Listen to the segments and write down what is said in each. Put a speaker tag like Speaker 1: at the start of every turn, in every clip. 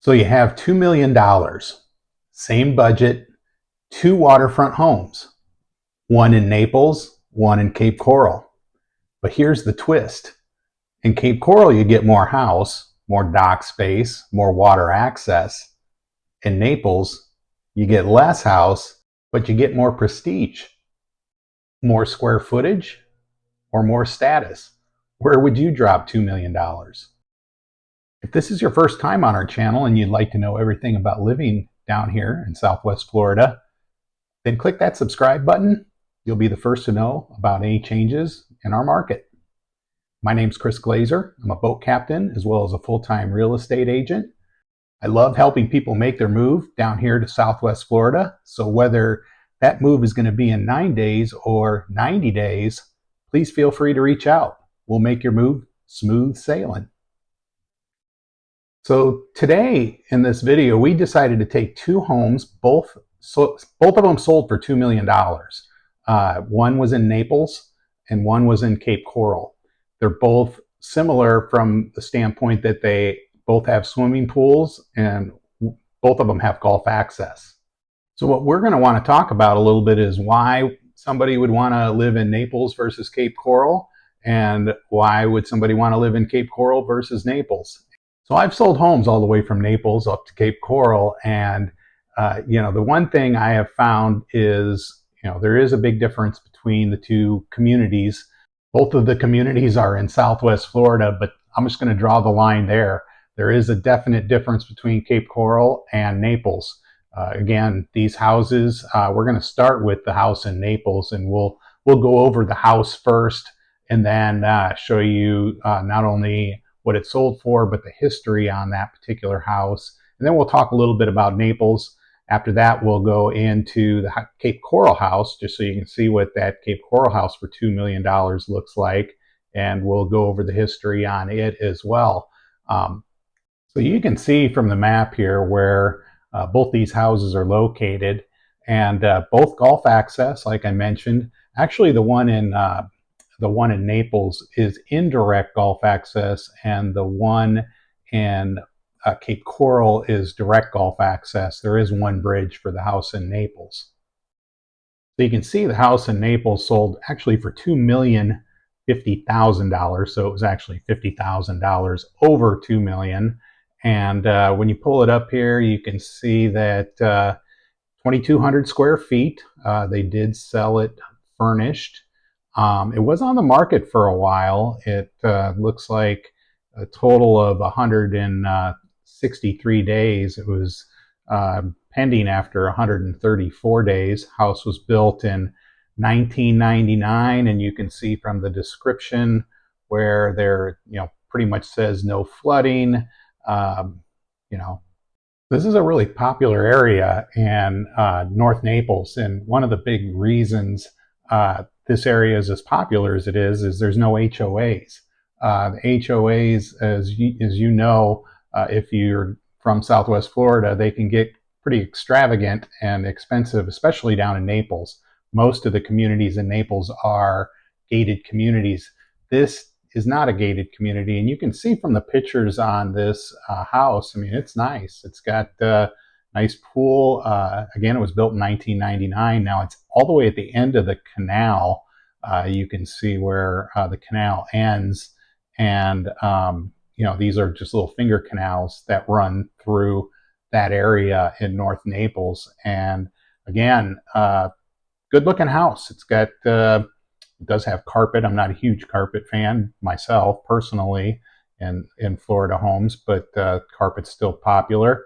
Speaker 1: So you have $2 million, same budget, two waterfront homes, one in Naples, one in Cape Coral. But here's the twist. In Cape Coral, you get more house, more dock space, more water access. In Naples, you get less house, but you get more prestige, more square footage, or more status. Where would you drop $2 million? If this is your first time on our channel and you'd like to know everything about living down here in Southwest Florida, then click that subscribe button. You'll be the first to know about any changes in our market. My name's Chris Glaser. I'm a boat captain as well as a full-time real estate agent. I love helping people make their move down here to Southwest Florida. So whether that move is going to be in 9 days or 90 days, please feel free to reach out. We'll make your move smooth sailing. So today in this video, we decided to take two homes, both of them sold for $2 million. One was in Naples and one was in Cape Coral. They're both similar from the standpoint that they both have swimming pools and both of them have golf access. So what we're going to want to talk about a little bit is why somebody would want to live in Naples versus Cape Coral, and why would somebody want to live in Cape Coral versus Naples. So I've sold homes all the way from Naples up to Cape Coral, and the one thing I have found is, there is a big difference between the two communities. Both of the communities are in Southwest Florida, but I'm just going to draw the line there. There is a definite difference between Cape Coral and Naples. Again, these houses, we're going to start with the house in Naples, and we'll go over the house first, and then show you not only what it sold for, but the history on that particular house. And then we'll talk a little bit about Naples. After that, we'll go into the Cape Coral house, just so you can see what that Cape Coral house for $2 million looks like. And we'll go over the history on it as well. So you can see from the map here where both these houses are located, and both golf access, like I mentioned. Actually, the one in Naples is indirect golf access, and the one in Cape Coral is direct golf access. There is one bridge for the house in Naples. So you can see the house in Naples sold actually for $2,050,000. So it was actually $50,000 over $2 million. And when you pull it up here, you can see that 2,200 square feet. They did sell it furnished. It was on the market for a while. It looks like a total of 163 days. It was pending after 134 days. House was built in 1999, and you can see from the description where there, pretty much says no flooding. This is a really popular area in North Naples, and one of the big reasons this area is as popular as it is there's no HOAs. The HOAs, as you know, if you're from Southwest Florida, they can get pretty extravagant and expensive, especially down in Naples. Most of the communities in Naples are gated communities. This is not a gated community, and you can see from the pictures on this house, I mean, it's nice. It's got a nice pool. Again, it was built in 1999. Now it's all the way at the end of the canal. You can see where the canal ends, and these are just little finger canals that run through that area in North Naples. And again, good looking house. It's got it does have carpet. I'm not a huge carpet fan myself personally in Florida homes, but carpet's still popular.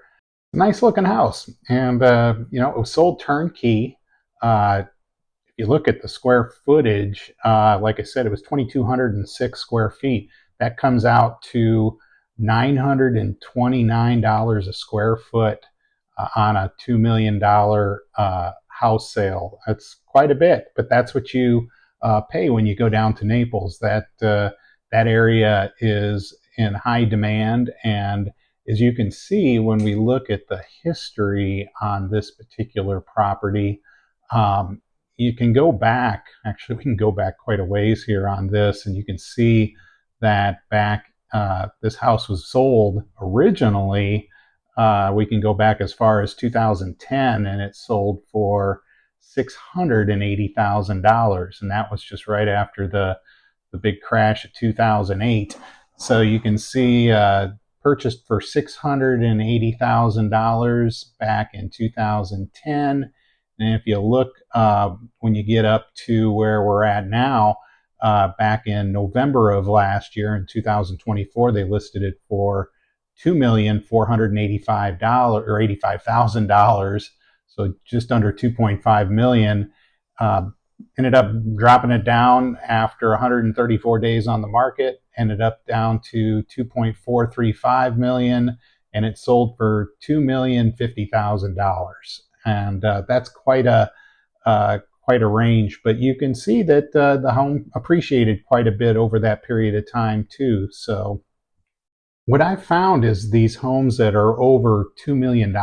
Speaker 1: Nice looking house, and it was sold turnkey. If you look at the square footage, like I said, it was 2,206 square feet. That comes out to $929 a square foot on a $2 million house sale. That's quite a bit, but that's what you pay when you go down to Naples. That area is in high demand, and as you can see when we look at the history on this particular property, you can go back, actually we can go back quite a ways here on this, and you can see that back, this house was sold originally We can go back as far as 2010, and it sold for $680,000, and that was just right after the big crash of 2008. So you can see purchased for $680,000 back in 2010. And if you look when you get up to where we're at now, back in November of last year in 2024, they listed it for $2,485 or $85,000, so just under 2.5 million. Ended up dropping it down after 134 days on the market, ended up down to 2.435 million, and it sold for $2,050,000. And that's quite a range, but you can see that the home appreciated quite a bit over that period of time too. So what I found is these homes that are over $2 million,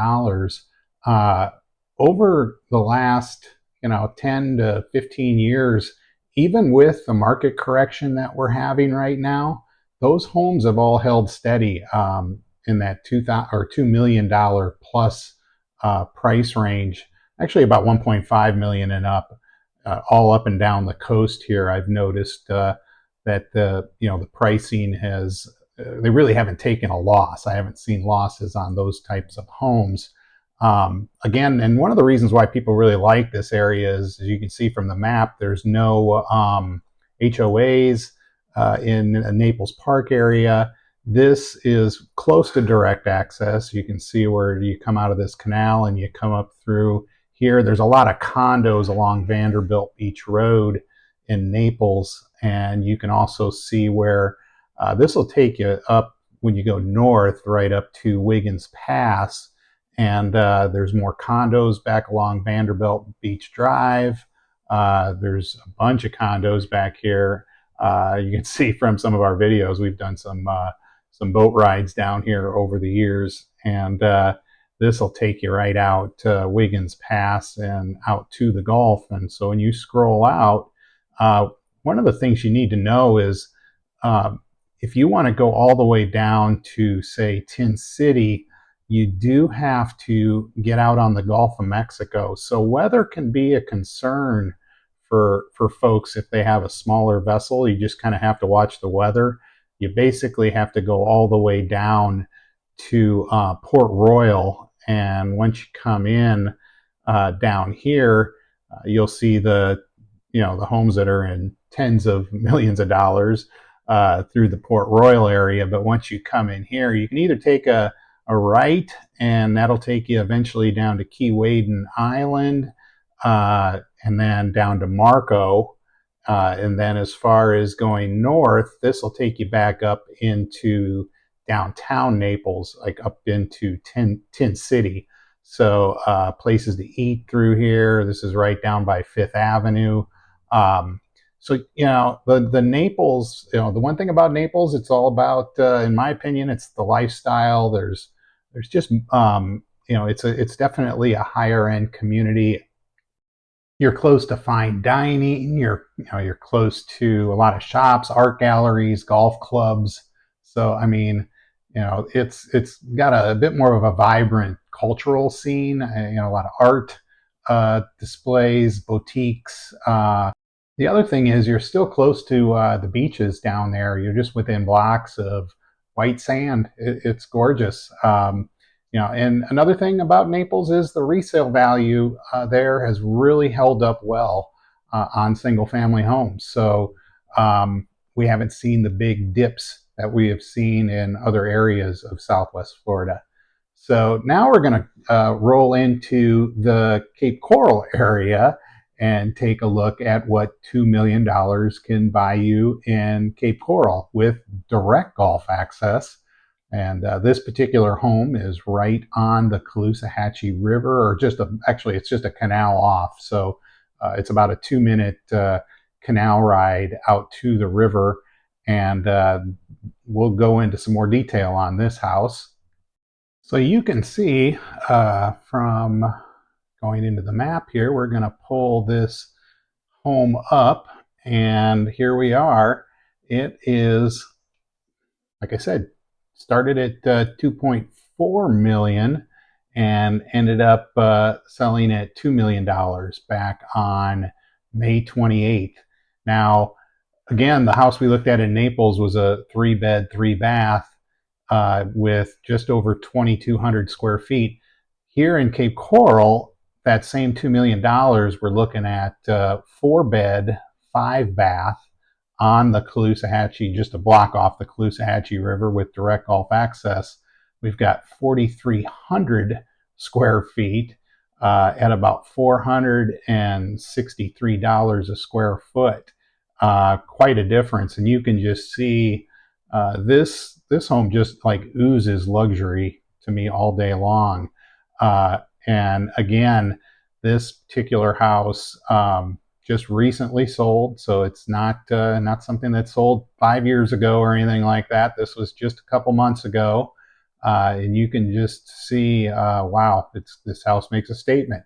Speaker 1: over the last 10 to 15 years, even with the market correction that we're having right now, those homes have all held steady in that $2 million plus price range. Actually, about 1.5 million and up, all up and down the coast here. I've noticed that the pricing has they really haven't taken a loss. I haven't seen losses on those types of homes. Again, and one of the reasons why people really like this area is, as you can see from the map, there's no HOAs in the Naples Park area. This is close to direct access. You can see where you come out of this canal and you come up through here. There's a lot of condos along Vanderbilt Beach Road in Naples, and you can also see where this will take you up when you go north, right up to Wiggins Pass, and there's more condos back along Vanderbilt Beach Drive. There's a bunch of condos back here. You can see from some of our videos, we've done some boat rides down here over the years, and this will take you right out to Wiggins Pass and out to the Gulf. And so when you scroll out, one of the things you need to know is if you want to go all the way down to, say, Tin City, you do have to get out on the Gulf of Mexico. So weather can be a concern for folks if they have a smaller vessel. You just kind of have to watch the weather. You basically have to go all the way down to Port Royal, and once you come in down here, you'll see the homes that are in tens of millions of dollars through the Port Royal area. But once you come in here, you can either take a right, and that'll take you eventually down to Key Waden Island, and then down to Marco. And then as far as going north, this will take you back up into downtown Naples, like up into Tin City. So places to eat through here. This is right down by Fifth Avenue. So the Naples, the one thing about Naples, it's all about, in my opinion, it's the lifestyle. There's just it's definitely a higher end community. You're close to fine dining. You're close to a lot of shops, art galleries, golf clubs. So I mean, it's got a bit more of a vibrant cultural scene. A lot of art displays, boutiques. The other thing is you're still close to the beaches down there. You're just within blocks of white sand. It's gorgeous. And another thing about Naples is the resale value there has really held up well on single family homes. So we haven't seen the big dips that we have seen in other areas of Southwest Florida. So now we're going to roll into the Cape Coral area and take a look at what $2 million can buy you in Cape Coral with direct Gulf access. And this particular home is right on the Caloosahatchee River, or actually it's just a canal off. So it's about a 2-minute canal ride out to the river. And we'll go into some more detail on this house. So you can see from going into the map here, we're going to pull this home up, and here we are. It is, like I said, started at 2.4 4 million and ended up selling at $2 million back on May 28th. Now, again, the house we looked at in Naples was a 3-bed, 3-bath with just over 2,200 square feet. Here in Cape Coral, that same $2 million, we're looking at 4-bed, 5-bath on the Caloosahatchee, just a block off the Caloosahatchee River with direct Gulf access. We've got 4,300 square feet at about $463 a square foot. Quite a difference, and you can just see this home just like oozes luxury to me all day long. And again, this particular house just recently sold, so it's not something that sold 5 years ago or anything like that. This was just a couple months ago, and you can just see, wow, this house makes a statement.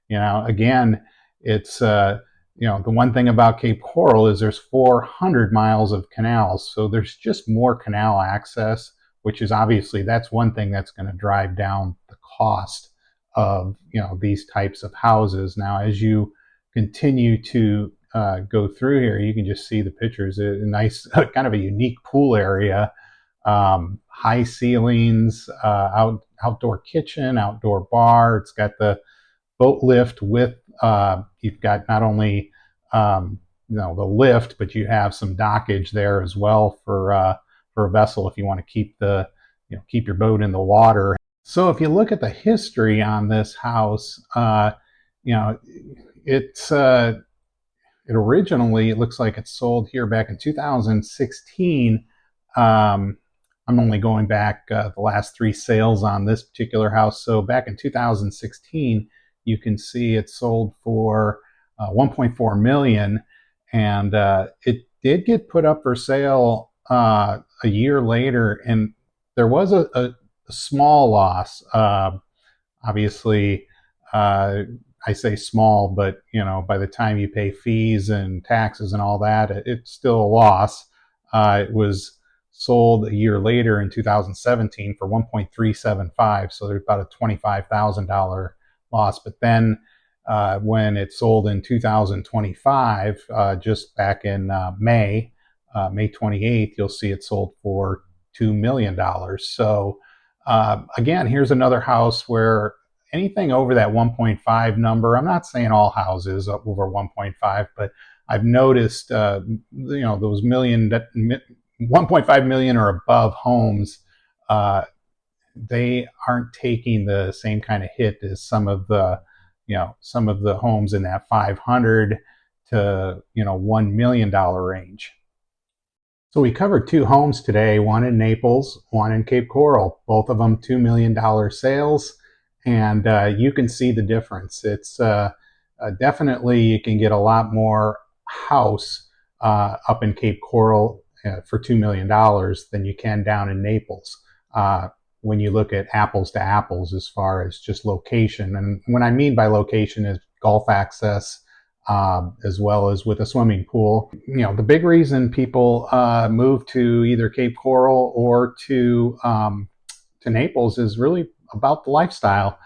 Speaker 1: Again, it's the one thing about Cape Coral is there's 400 miles of canals, so there's just more canal access, which is obviously that's one thing that's going to drive down the cost of these types of houses. Now, as you continue to go through here, you can just see the pictures. A nice, kind of a unique pool area, high ceilings, outdoor kitchen, outdoor bar. It's got the boat lift with you've got not only the lift, but you have some dockage there as well for a vessel if you want to keep keep your boat in the water. So if you look at the history on this house, it's it originally, it looks like it sold here back in 2016. I'm only going back the last 3 sales on this particular house. So back in 2016, you can see it sold for 1.4 million, and it did get put up for sale a year later, and there was a small loss. Obviously, I say small, but by the time you pay fees and taxes and all that, it's still a loss. It was sold a year later in 2017 for 1.375, so there's about a $25,000 loss. But then when it sold in 2025, just back in May 28th, you'll see it sold for $2 million. So again, here's another house where anything over that 1.5 number, I'm not saying all houses over 1.5, but I've noticed those 1.5 million or above homes, they aren't taking the same kind of hit as some of the homes in that 500 to $1 million range. So we covered 2 homes today, one in Naples, one in Cape Coral, both of them $2 million sales, and you can see the difference. It's definitely, you can get a lot more house up in Cape Coral for $2 million than you can down in Naples when you look at apples to apples as far as just location. And what I mean by location is Gulf access, as well as with a swimming pool. The big reason people move to either Cape Coral or to Naples is really about the lifestyle.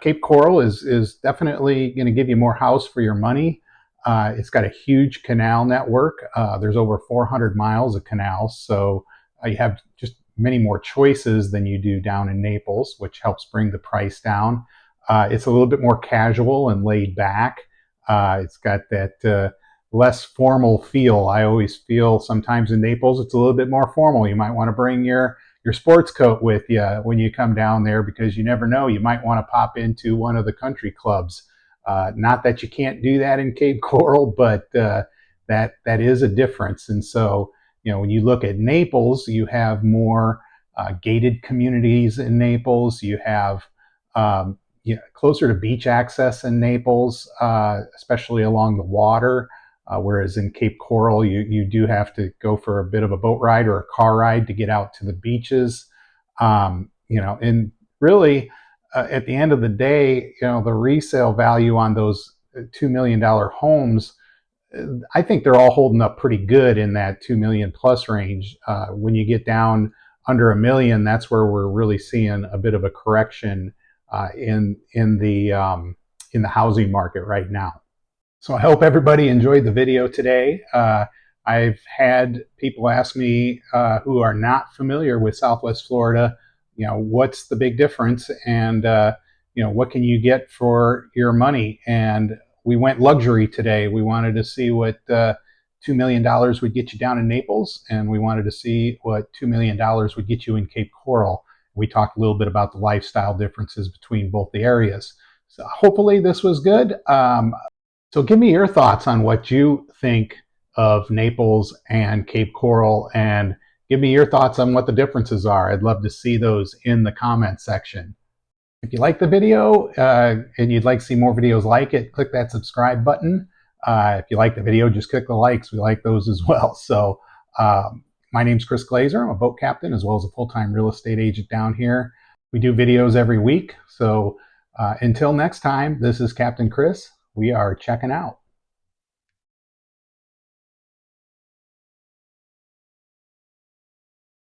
Speaker 1: Cape Coral is definitely going to give you more house for your money. It's got a huge canal network. There's over 400 miles of canals, so you have just many more choices than you do down in Naples, which helps bring the price down. It's a little bit more casual and laid back. It's got that less formal feel. I always feel sometimes in Naples it's a little bit more formal. You might want to bring your sports coat with you when you come down there, because you never know, you might want to pop into one of the country clubs. Not that you can't do that in Cape Coral, but that is a difference. And so, when you look at Naples, you have more gated communities in Naples. You have closer to beach access in Naples, especially along the water. Whereas in Cape Coral, you do have to go for a bit of a boat ride or a car ride to get out to the beaches. And really, at the end of the day, the resale value on those $2 million homes, I think they're all holding up pretty good in that 2 million plus range. When you get down under $1 million, that's where we're really seeing a bit of a correction in the housing market right now. So I hope everybody enjoyed the video today. I've had people ask me who are not familiar with Southwest Florida, what's the big difference, and what can you get for your money? And we went luxury today. We wanted to see what $2 million would get you down in Naples, and we wanted to see what $2 million would get you in Cape Coral. We talked a little bit about the lifestyle differences between both the areas. So hopefully this was good. So give me your thoughts on what you think of Naples and Cape Coral, and give me your thoughts on what the differences are. I'd love to see those in the comment section. If you like the video and you'd like to see more videos like it, click that subscribe button. If you like the video, just click the likes. We like those as well. So my name's Chris Glaser. I'm a boat captain as well as a full-time real estate agent down here. We do videos every week. So until next time, this is Captain Chris. We are checking out.